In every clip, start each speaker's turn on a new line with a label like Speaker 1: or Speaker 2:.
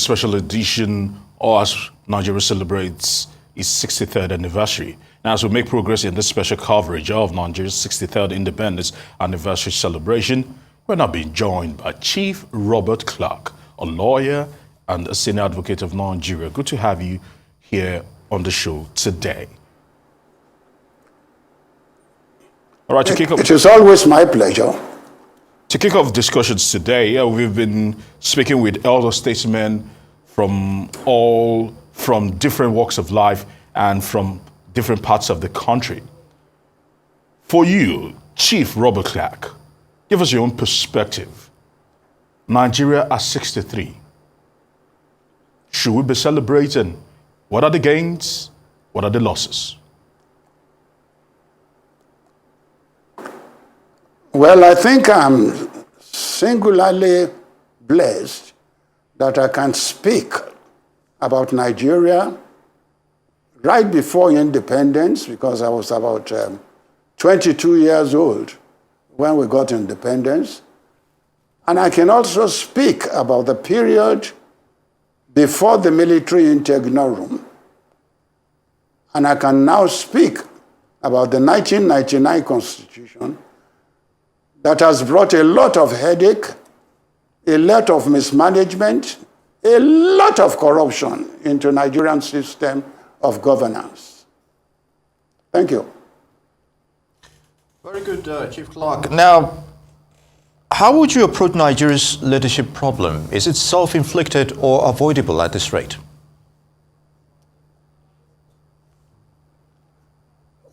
Speaker 1: special edition, or as Nigeria celebrates its 63rd anniversary. Now, as we make progress in this special coverage of Nigeria's 63rd independence anniversary celebration, we're now being joined by Chief Robert Clarke, a lawyer and a senior advocate of Nigeria. Good to have you here on the show today. All right, to kick off.
Speaker 2: It is always my pleasure.
Speaker 1: To kick off discussions today, we've been speaking with elder statesmen from different walks of life and from different parts of the country. For you, Chief Robert Clarke, give us your own perspective. Nigeria at 63. Should we be celebrating? What are the gains? What are the losses?
Speaker 2: Well, I think I'm singularly blessed that I can speak about Nigeria right before independence, because I was about 22 years old when we got independence. And I can also speak about the period before the military interregnum. And I can now speak about the 1999 Constitution that has brought a lot of headache, a lot of mismanagement, a lot of corruption into Nigerian system of governance. Thank you.
Speaker 3: Very good, Chief Clarke. Now, how would you approach Nigeria's leadership problem? Is it self-inflicted or avoidable at this rate?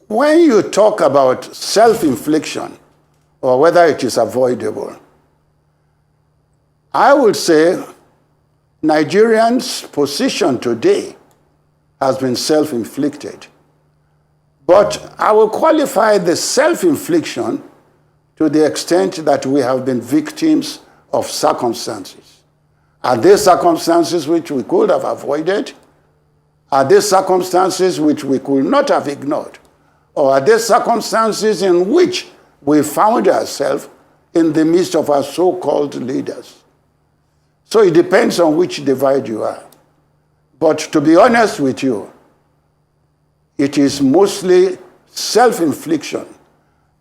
Speaker 2: When you talk about self-infliction, or whether it is avoidable, I would say Nigerians' position today has been self-inflicted. But I will qualify the self-infliction to the extent that we have been victims of circumstances. Are there circumstances which we could have avoided? Are there circumstances which we could not have ignored? Or are there circumstances in which we found ourselves in the midst of our so-called leaders? So it depends on which divide you are. But to be honest with you, it is mostly self-infliction,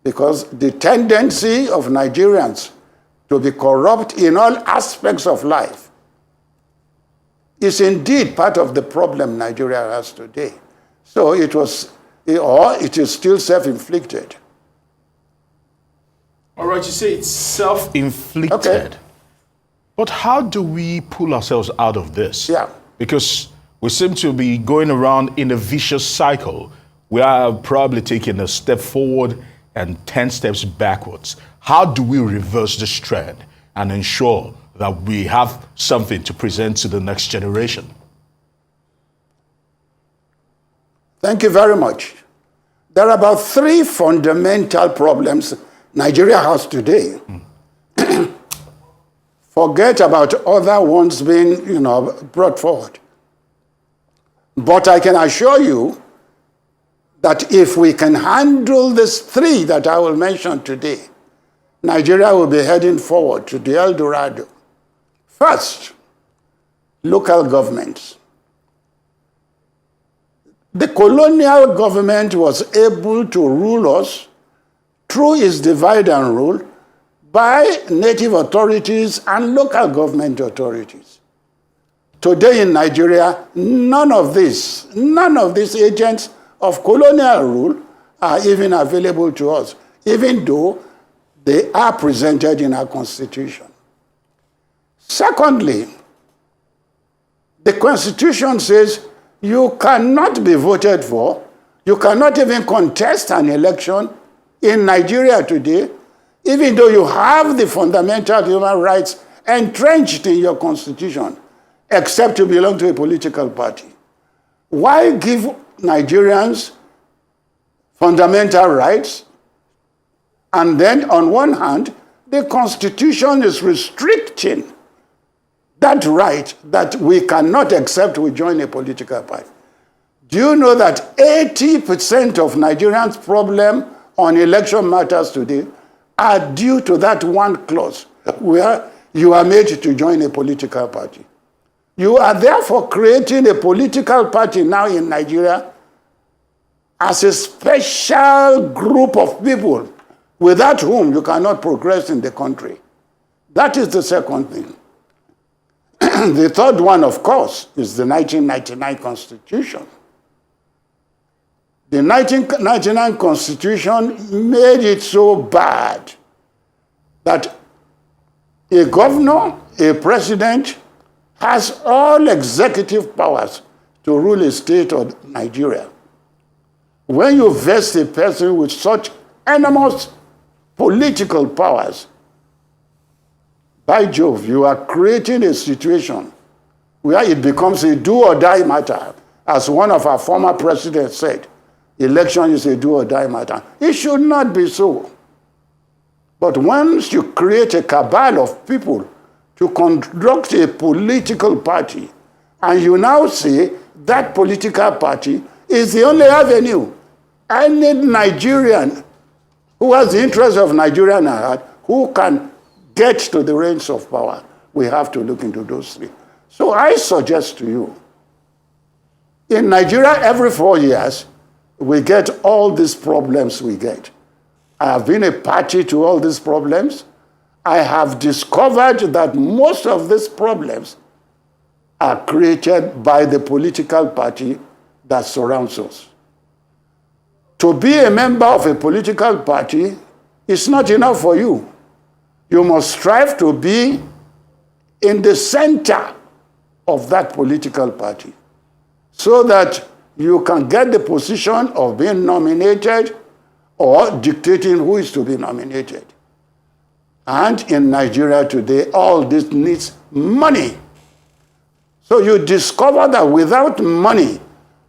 Speaker 2: because the tendency of Nigerians to be corrupt in all aspects of life is indeed part of the problem Nigeria has today. So it is still self-inflicted.
Speaker 1: All right, you say it's self-inflicted.
Speaker 2: Okay.
Speaker 1: But how do we pull ourselves out of this?
Speaker 2: Yeah.
Speaker 1: Because we seem to be going around in a vicious cycle. We are probably taking a step forward and 10 steps backwards. How do we reverse this trend and ensure that we have something to present to the next generation?
Speaker 2: Thank you very much. There are about 3 fundamental problems Nigeria has today. Forget about other ones being, brought forward. But I can assure you that if we can handle these 3 that I will mention today, Nigeria will be heading forward to the El Dorado. First, local governments. The colonial government was able to rule us through its divide and rule by native authorities and local government authorities. Today in Nigeria, none of these agents of colonial rule are even available to us, even though they are presented in our constitution. Secondly, the constitution says you cannot be voted for, you cannot even contest an election in Nigeria today, even though you have the fundamental human rights entrenched in your constitution, except to belong to a political party. Why give Nigerians fundamental rights? And then, on one hand, the constitution is restricting that right that we cannot accept we join a political party. Do you know that 80% of Nigerians' problem on election matters today are due to that one clause where you are made to join a political party? You are therefore creating a political party now in Nigeria as a special group of people without whom you cannot progress in the country. That is the second thing. The third one, of course, is the 1999 Constitution. The 1999 Constitution made it so bad that a governor, a president, has all executive powers to rule a state or Nigeria. When you vest a person with such enormous political powers, by Jove, you are creating a situation where it becomes a do-or-die matter. As one of our former presidents said, election is a do-or-die matter. It should not be so. But once you create a cabal of people to conduct a political party, and you now say that political party is the only avenue, any Nigerian who has the interest of Nigeria at heart, who can get to the reins of power, we have to look into those three. So I suggest to you, in Nigeria, every 4 years, we get all these problems we get. I have been a party to all these problems. I have discovered that most of these problems are created by the political party that surrounds us. To be a member of a political party is not enough for you. You must strive to be in the center of that political party so that you can get the position of being nominated or dictating who is to be nominated. And in Nigeria today, all this needs money. So you discover that without money,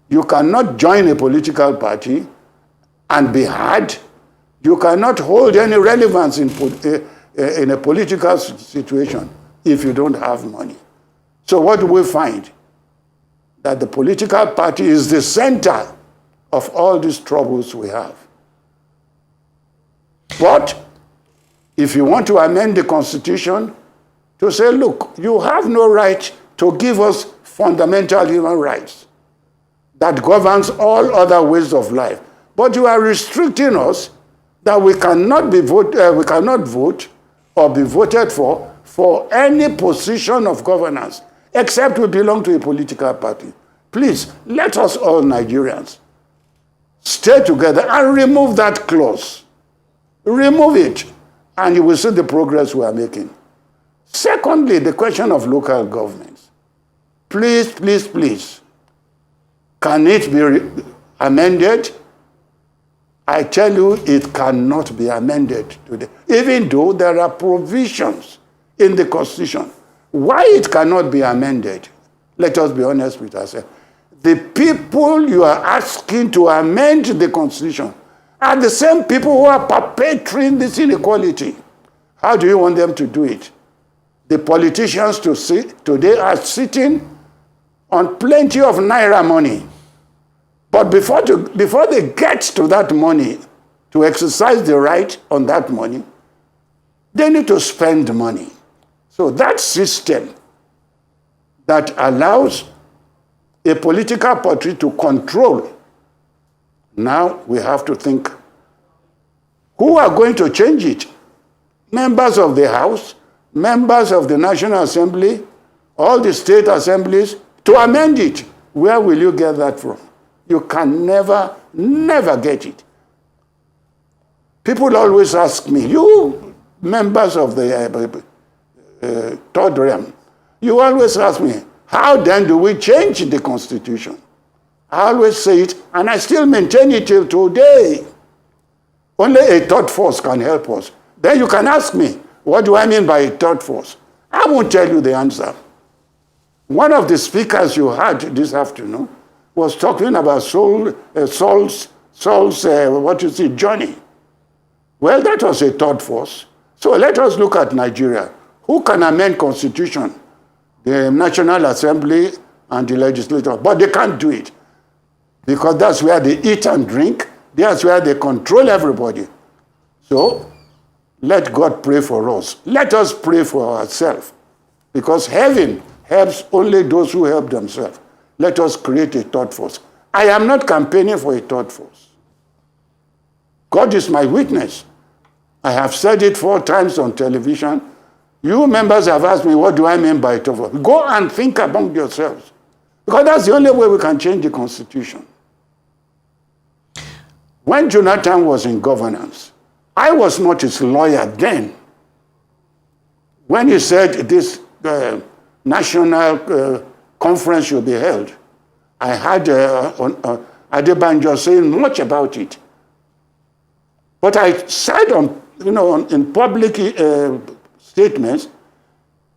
Speaker 2: you cannot join a political party and be heard. You cannot hold any relevance in a political situation if you don't have money. So what do we find? That the political party is the center of all these troubles we have. But if you want to amend the Constitution to say, look, you have no right to give us fundamental human rights that governs all other ways of life, but you are restricting us that we cannot vote or be voted for any position of governance, except we belong to a political party. Please, let us all Nigerians stay together and remove that clause. Remove it, and you will see the progress we are making. Secondly, the question of local governments. Please, please, please, can it be amended? I tell you, it cannot be amended today, even though there are provisions in the Constitution. Why it cannot be amended? Let us be honest with ourselves. The people you are asking to amend the Constitution are the same people who are perpetrating this inequality. How do you want them to do it? The politicians today are sitting on plenty of naira money. But before they get to that money, to exercise the right on that money, they need to spend money. So that system that allows a political party to control, now we have to think, who are going to change it? Members of the House, members of the National Assembly, all the state assemblies, to amend it. Where will you get that from? You can never, never get it. People always ask me, you members of the third realm, you always ask me, how then do we change the Constitution? I always say it, and I still maintain it till today. Only a third force can help us. Then you can ask me, what do I mean by a third force? I won't tell you the answer. One of the speakers you heard this afternoon was talking about Saul's journey. Well, that was a third force. So let us look at Nigeria. Who can amend Constitution? The National Assembly and the legislature. But they can't do it. Because that's where they eat and drink. That's where they control everybody. So let God pray for us. Let us pray for ourselves. Because heaven helps only those who help themselves. Let us create a third force. I am not campaigning for a third force. God is my witness. I have said it 4 times on television. You members have asked me, what do I mean by third force? Go and think among yourselves. Because that's the only way we can change the Constitution. When Jonathan was in governance, I was not his lawyer then. When he said this national conference should be held, I had Adebanjo saying much about it. But I said in public statements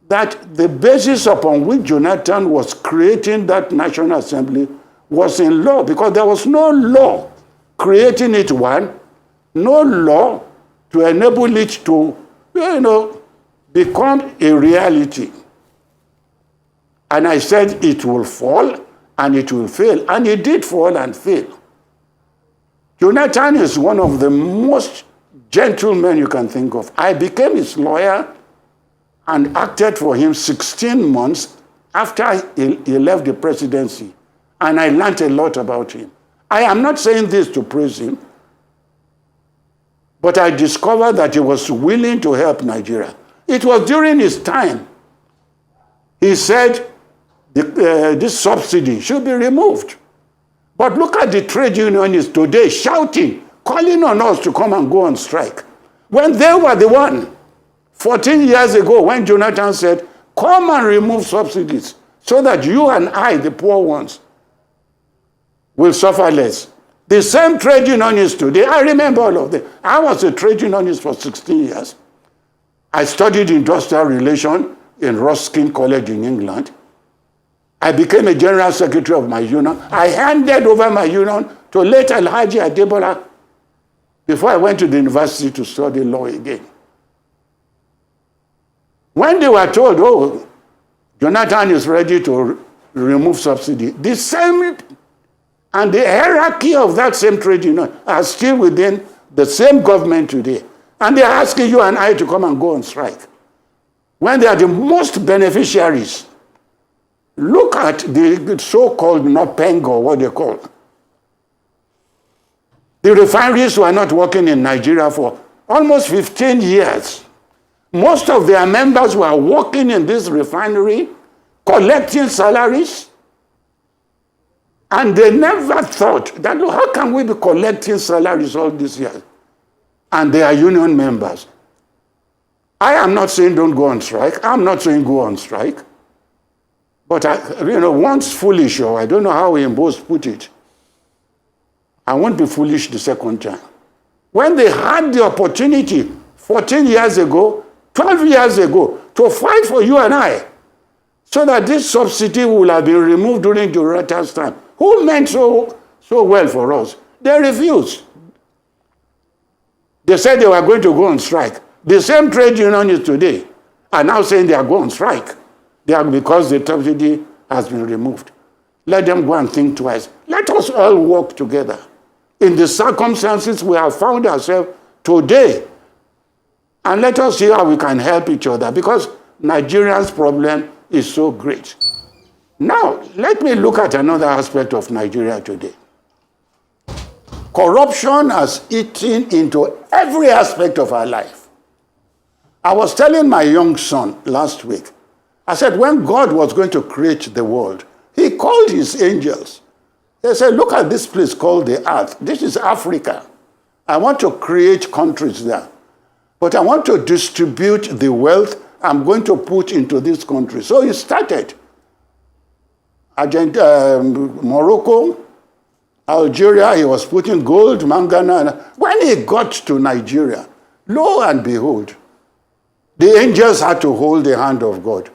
Speaker 2: that the basis upon which Jonathan was creating that National Assembly was in law, because there was no law creating it, one, no law to enable it to, become a reality. And I said it will fall and it will fail. And it did fall and fail. Jonathan is one of the most gentle men you can think of. I became his lawyer and acted for him 16 months after he left the presidency. And I learned a lot about him. I am not saying this to praise him, but I discovered that he was willing to help Nigeria. It was during his time. He said this subsidy should be removed. But look at the trade unionists today shouting, calling on us to come and go on strike. When they were the one, 14 years ago, when Jonathan said, come and remove subsidies so that you and I, the poor ones, will suffer less. The same trade unionists today, I remember all of them. I was a trade unionist for 16 years. I studied industrial relations in Ruskin College in England. I became a general secretary of my union. I handed over my union to late Alhaji Adebola before I went to the university to study law again. When they were told, oh, Jonathan is ready to remove subsidy, the same and the hierarchy of that same trade union are still within the same government today. And they're asking you and I to come and go on strike. When they are the most beneficiaries. Look at the so-called NOPENG, or what they call. The refineries were not working in Nigeria for almost 15 years. Most of their members were working in this refinery, collecting salaries, and they never thought that, how can we be collecting salaries all these years? And they are union members. I am not saying don't go on strike. I'm not saying go on strike. But, once foolish, or I don't know how Imbos put it, I won't be foolish the second time. When they had the opportunity 14 years ago, 12 years ago, to fight for you and I, so that this subsidy will have been removed during Jonathan's time, who meant so well for us, they refused. They said they were going to go on strike. The same trade unionists today are now saying they are going on strike. They are because the subsidy has been removed. Let them go and think twice. Let us all work together. In the circumstances we have found ourselves today, and let us see how we can help each other, because Nigerians' problem is so great. Now, let me look at another aspect of Nigeria today. Corruption has eaten into every aspect of our life. I was telling my young son last week, I said, when God was going to create the world, he called his angels. They said, look at this place called the earth. This is Africa. I want to create countries there. But I want to distribute the wealth I'm going to put into this country. So he started. Morocco, Algeria, he was putting gold, manganese. When he got to Nigeria, lo and behold, the angels had to hold the hand of God.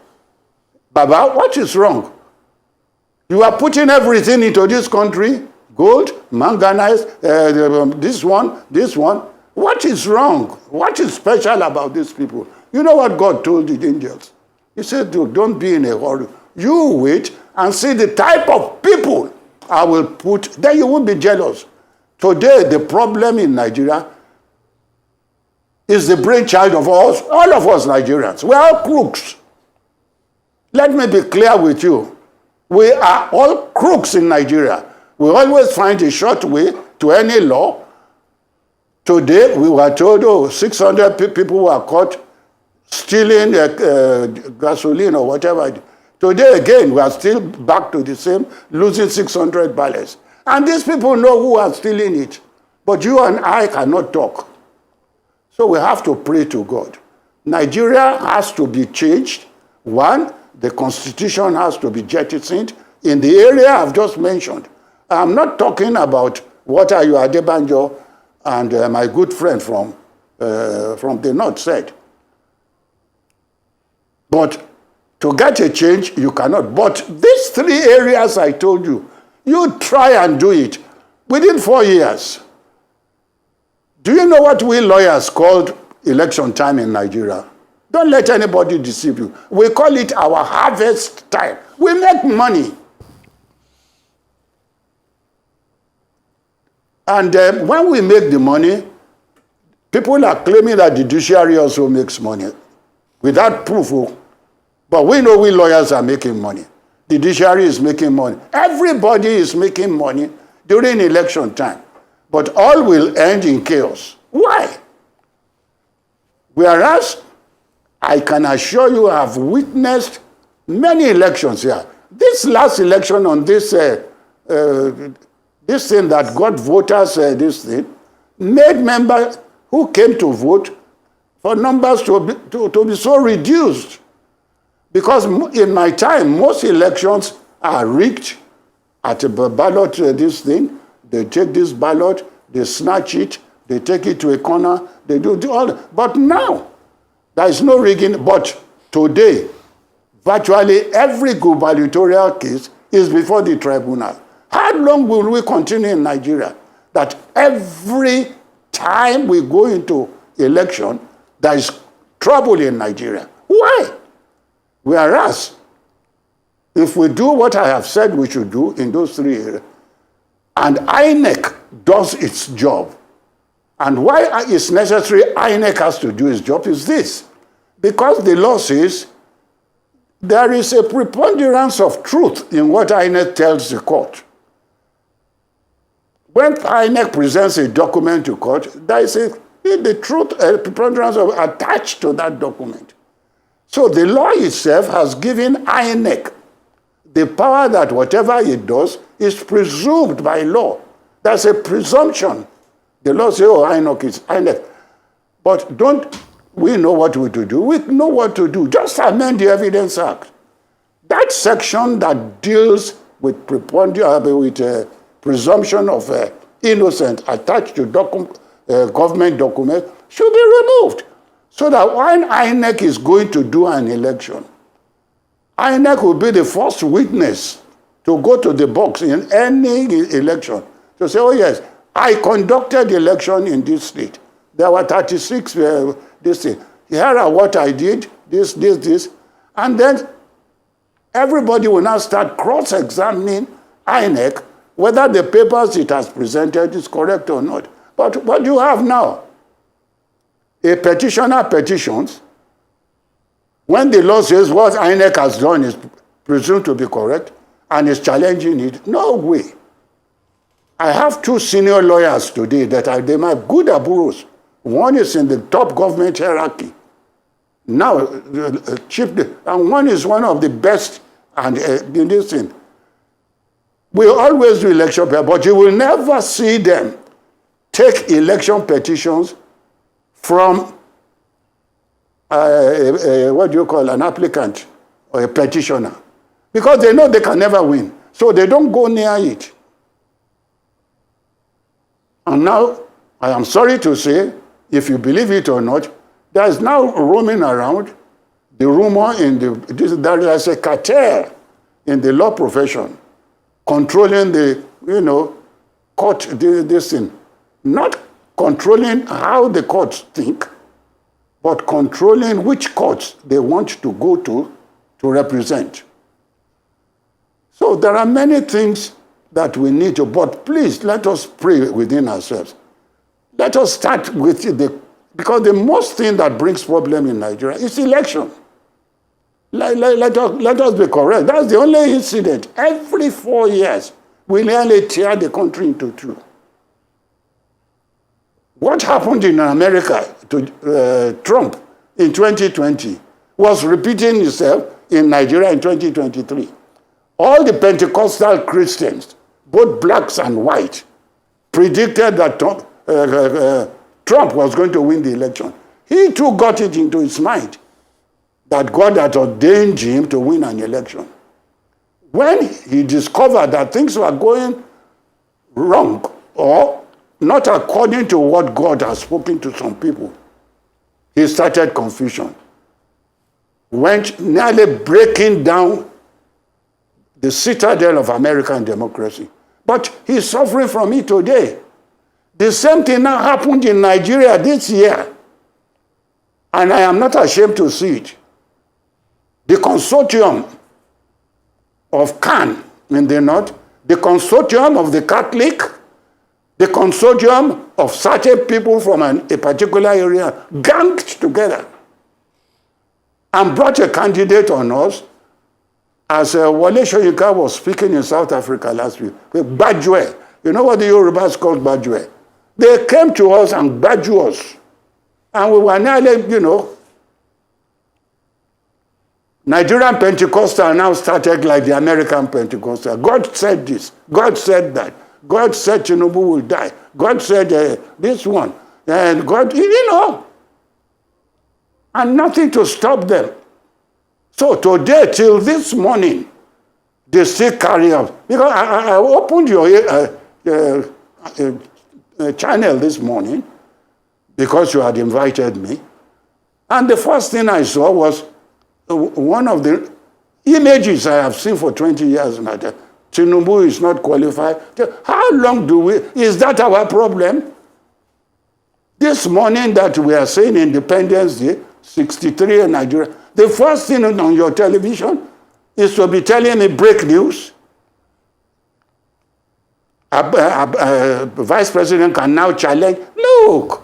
Speaker 2: Baba, what is wrong? You are putting everything into this country, gold, manganese, this one. What is wrong? What is special about these people? You know what God told the angels? He said, don't be in a hurry. You wait and see the type of people I will put. Then you won't be jealous. Today, the problem in Nigeria is the brainchild of us, all of us Nigerians. We are all crooks. Let me be clear with you. We are all crooks in Nigeria. We always find a short way to any law. Today, we were told, 600 people were caught stealing gasoline or whatever. Today, again, we are still back to the same, losing 600 barrels. And these people know who are stealing it. But you and I cannot talk. So we have to pray to God. Nigeria has to be changed. One, the constitution has to be jettisoned in the area I've just mentioned. I'm not talking about what Ayo Adebanjo and my good friend from the north said. But to get a change, you cannot. But these 3 areas I told you, you try and do it within 4 years. Do you know what we lawyers called election time in Nigeria? Don't let anybody deceive you. We call it our harvest time. We make money. And when we make the money, people are claiming that the judiciary also makes money without proof. But we know we lawyers are making money. The judiciary is making money. Everybody is making money during election time. But all will end in chaos. Why? Whereas, I can assure you I have witnessed many elections here. This last election on this thing that got voters, this thing, made members who came to vote for numbers to be so reduced. Because in my time, most elections are rigged at a ballot, this thing. They take this ballot, they snatch it, they take it to a corner, they do all. But now, there is no rigging. But today, virtually every gubernatorial case is before the tribunal. How long will we continue in Nigeria that every time we go into election, there is trouble in Nigeria? Why? Whereas, if we do what I have said we should do in those 3 areas, and INEC does its job, and why it's necessary INEC has to do its job is this. Because the law says there is a preponderance of truth in what INEC tells the court. When INEC presents a document to court, there is the truth, a preponderance of attached to that document. So the law itself has given INEC the power that whatever it does is presumed by law. That's a presumption. The law says, oh, INEC is INEC. But don't we know what we to do? We know what to do. Just amend the Evidence Act. That section that deals with presumption of innocence attached to government documents should be removed. So that when INEC is going to do an election, INEC will be the first witness to go to the box in any election to say, oh yes, I conducted the election in this state. There were 36 this thing. Here are what I did, this. And then everybody will now start cross-examining INEC whether the papers it has presented is correct or not. But what do you have now? A petitioner petitions. When the law says what INEC has done is presumed to be correct and is challenging it, no way. I have 2 senior lawyers today that are good aburos. One is in the top government hierarchy. Now, and one is one of the best and in this thing. We always do election, but you will never see them take election petitions from what do you call an applicant or a petitioner, because they know they can never win, so they don't go near it. And now, I am sorry to say, if you believe it or not, there is now roaming around the rumor there is a cartel in the law profession controlling the, court, this thing. Not controlling how the courts think, but controlling which courts they want to go to represent. So there are many things that we need to, but please let us pray within ourselves. Let us start with because the most thing that brings problem in Nigeria is election. Let us be correct. That's the only incident. Every 4 years, we nearly tear the country into two. What happened in America to Trump in 2020 was repeating itself in Nigeria in 2023. All the Pentecostal Christians, both blacks and white, predicted that Trump was going to win the election. He too got it into his mind that God had ordained him to win an election. When he discovered that things were going wrong or not according to what God has spoken to some people, he started confusion. Went nearly breaking down the citadel of American democracy. But he's suffering from it today. The same thing now happened in Nigeria this year. And I am not ashamed to see it. The consortium of CAN in the north, the consortium of the Catholic, the consortium of certain people from a particular area ganged together and brought a candidate on us, as Wale Soyinka was speaking in South Africa last week, with Bajwe. You know what the Yorubas call Bajwe? They came to us and badgered us. And we were nearly, Nigerian Pentecostal now started like the American Pentecostal. God said this. God said that. God said Tinubu will die. God said this one. And God, and nothing to stop them. So today, till this morning, they still carry out. Because I opened your channel this morning because you had invited me. And the first thing I saw was one of the images I have seen for 20 years now. Tinubu is not qualified. How long is that our problem? This morning that we are saying Independence Day, 63 in Nigeria, the first thing on your television is to be telling me break news. Vice President can now challenge. Look,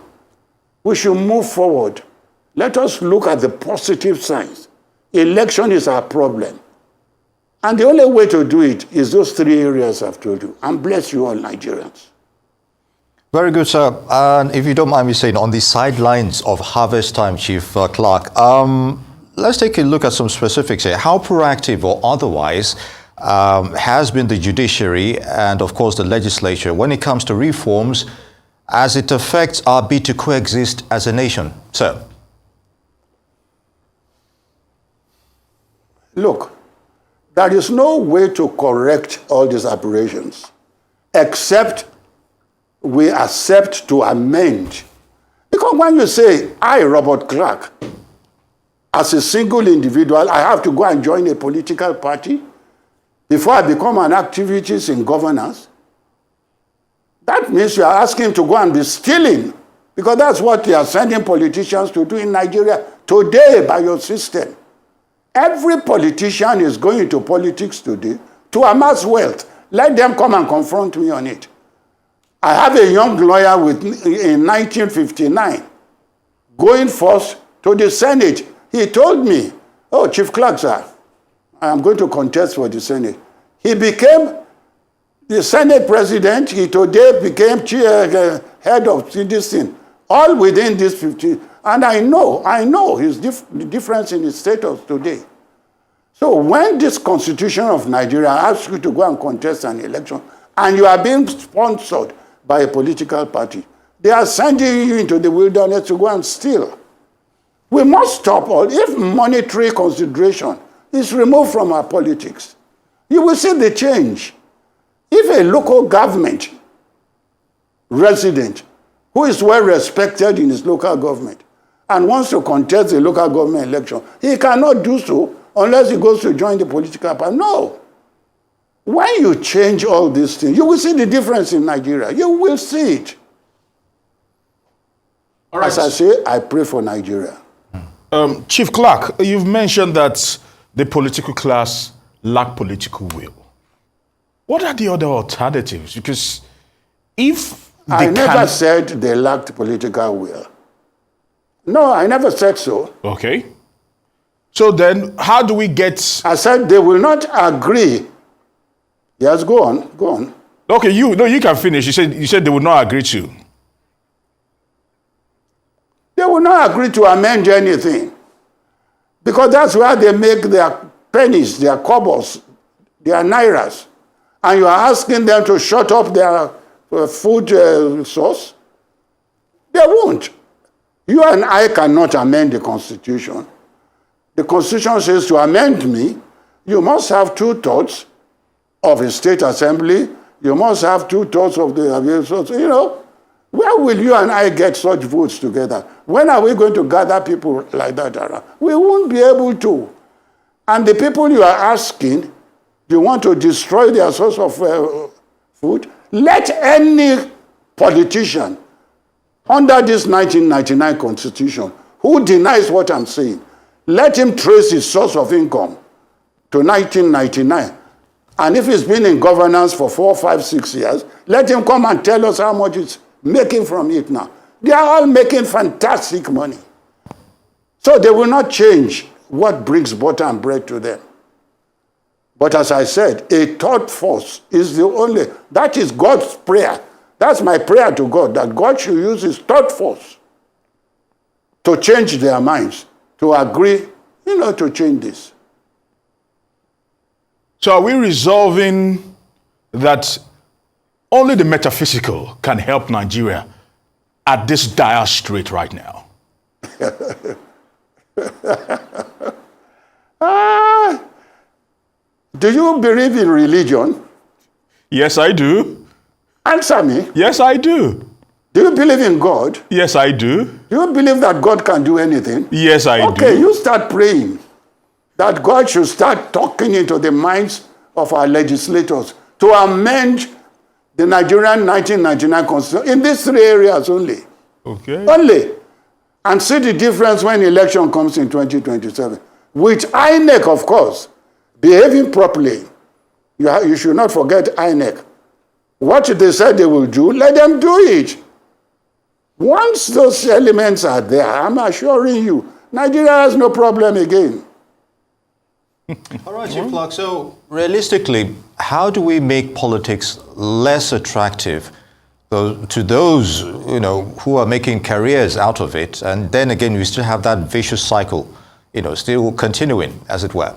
Speaker 2: we should move forward. Let us look at the positive signs. Election is our problem. And the only way to do it is those three areas I've told you. And bless you all, Nigerians.
Speaker 3: Very good, sir. And if you don't mind me saying, on the sidelines of harvest time, Chief Clarke, let's take a look at some specifics here. How proactive or otherwise has been the judiciary and, of course, the legislature when it comes to reforms as it affects our bid to coexist as a nation? Sir.
Speaker 2: Look, there is no way to correct all these aberrations except we accept to amend. Because when you say, I, Robert Clarke, as a single individual, I have to go and join a political party before I become an activist in governance, that means you are asking to go and be stealing, because that's what they are sending politicians to do in Nigeria today by your system. Every politician is going into politics today to amass wealth. Let them come and confront me on it. I have a young lawyer in 1959 going first to the Senate. He told me, oh, Chief Clarke, sir, I am going to contest for the Senate. He became the Senate president. He today became head of this thing, all within this 15. And I know the difference in his status today. So when this Constitution of Nigeria asks you to go and contest an election, and you are being sponsored by a political party, they are sending you into the wilderness to go and steal. We must stop all. If monetary consideration is removed from our politics, you will see the change. If a local government resident who is well respected in his local government and wants to contest the local government election, he cannot do so unless he goes to join the political party. No. When you change all these things, you will see the difference in Nigeria. You will see it. All right. As I say, I pray for Nigeria.
Speaker 1: Chief Clarke, you've mentioned that the political class lack political will. What are the other alternatives? Because if
Speaker 2: I never said they lacked political will. No, I never said so.
Speaker 1: Okay. So then, how do we get...
Speaker 2: I said they will not agree. Yes, go on, go on.
Speaker 1: Okay, you can finish. You said they would not agree to.
Speaker 2: They will not agree to amend anything. Because that's where they make their pennies, their kobbos, their nairas. And you are asking them to shut up their food source? They won't. You and I cannot amend the Constitution. The Constitution says to amend me, you must have 2/3 of a state assembly. You must have 2/3 of the, you know, where will you and I get such votes together? When are we going to gather people like that around? We won't be able to. And the people you are asking, you want to destroy their source of food? Let any politician under this 1999 Constitution who denies what I'm saying, let him trace his source of income to 1999. And if he's been in governance for 4, 5, 6 years, let him come and tell us how much he's making from it now. They are all making fantastic money. So they will not change what brings butter and bread to them. But as I said, a third force is the only, that is God's prayer. That's my prayer to God, that God should use his third force to change their minds, to agree, to change this.
Speaker 1: So are we resolving that only the metaphysical can help Nigeria at this dire strait right now?
Speaker 2: Do you believe in religion?
Speaker 1: Yes, I do.
Speaker 2: Answer me.
Speaker 1: Yes, I do.
Speaker 2: Do you believe in God?
Speaker 1: Yes, I do.
Speaker 2: Do you believe that God can do anything?
Speaker 1: Yes, I do.
Speaker 2: Okay, you start praying that God should start talking into the minds of our legislators to amend the Nigerian 1999 Constitution in these 3 areas only.
Speaker 1: Okay.
Speaker 2: Only. And see the difference when election comes in 2027. With INEC, of course, behaving properly. You should not forget INEC. What they said they will do, let them do it. Once those elements are there, I'm assuring you, Nigeria has no problem again.
Speaker 3: All right, Chief Clarke. So realistically, how do we make politics less attractive to those who are making careers out of it? And then again, we still have that vicious cycle, still continuing, as it were.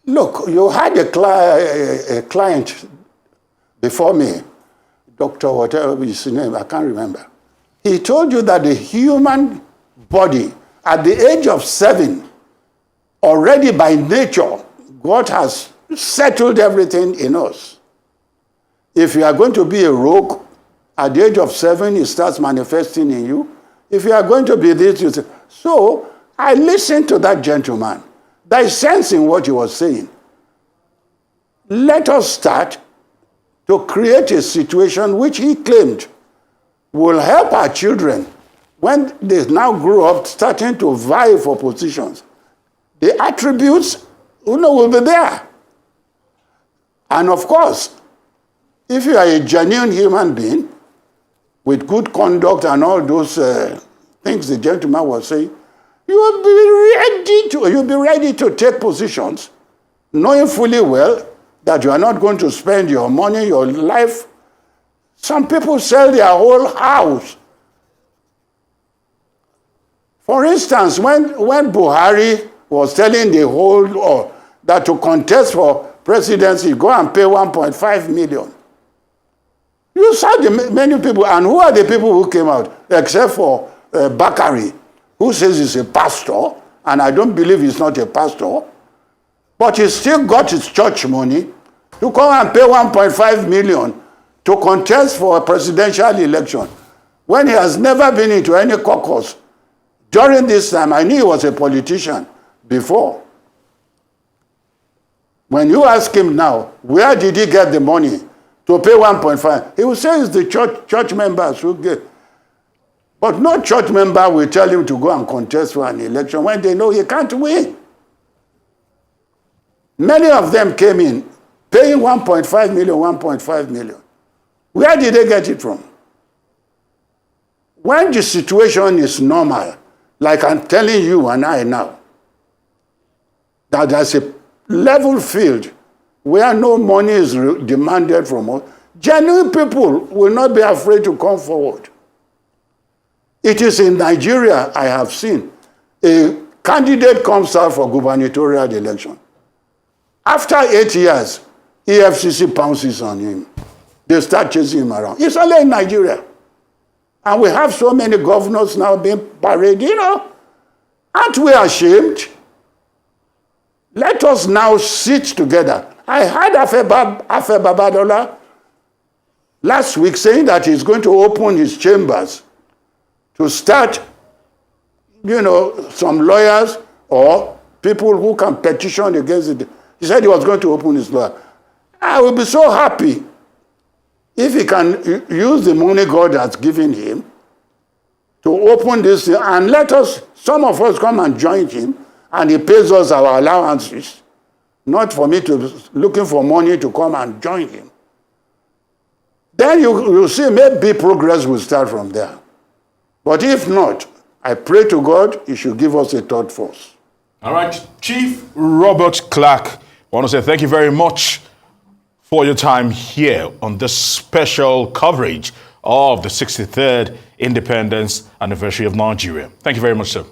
Speaker 2: Look, you had a client before me, Dr. whatever his name, I can't remember. He told you that the human body, at the age of 7, already by nature, God has settled everything in us. If you are going to be a rogue, at the age of 7, it starts manifesting in you. If you are going to be this, you say. So I listened to that gentleman. There is sense in what he was saying. Let us start to create a situation which he claimed will help our children when they now grow up starting to vie for positions. The attributes will be there. And of course, if you are a genuine human being with good conduct and all those things the gentleman was saying, you'll be ready to take positions, knowing fully well that you are not going to spend your money, your life. Some people sell their whole house. For instance, when Buhari was telling the whole that to contest for presidency, go and pay 1.5 million. You saw the many people, and who are the people who came out, except for Bakari, who says he's a pastor, and I don't believe he's not a pastor, but he still got his church money to come and pay 1.5 million to contest for a presidential election when he has never been into any caucus. During this time, I knew he was a politician before. When you ask him now, where did he get the money to pay 1.5? He will say it's the church members who get. But no church member will tell him to go and contest for an election when they know he can't win. Many of them came in paying 1.5 million. Where did they get it from? When the situation is normal, like I'm telling you and I now, that there's a level field where no money is demanded from us, genuine people will not be afraid to come forward. It is in Nigeria I have seen a candidate comes out for gubernatorial election. After 8 years, EFCC pounces on him. They start chasing him around. It's only in Nigeria. And we have so many governors now being paraded, you know. Aren't we ashamed? Let us now sit together. I heard Afe Babadola last week saying that he's going to open his chambers to start, you know, some lawyers or people who can petition against it. He said he was going to open his lawyer. I will be so happy if he can use the money God has given him to open this and let us, some of us come and join him, and he pays us our allowances, not for me to looking for money to come and join him. Then you'll see maybe progress will start from there. But if not, I pray to God he should give us a third force.
Speaker 1: All right, Chief Robert Clarke, I want to say thank you very much for your time here on this special coverage of the 63rd Independence Anniversary of Nigeria. Thank you very much, sir.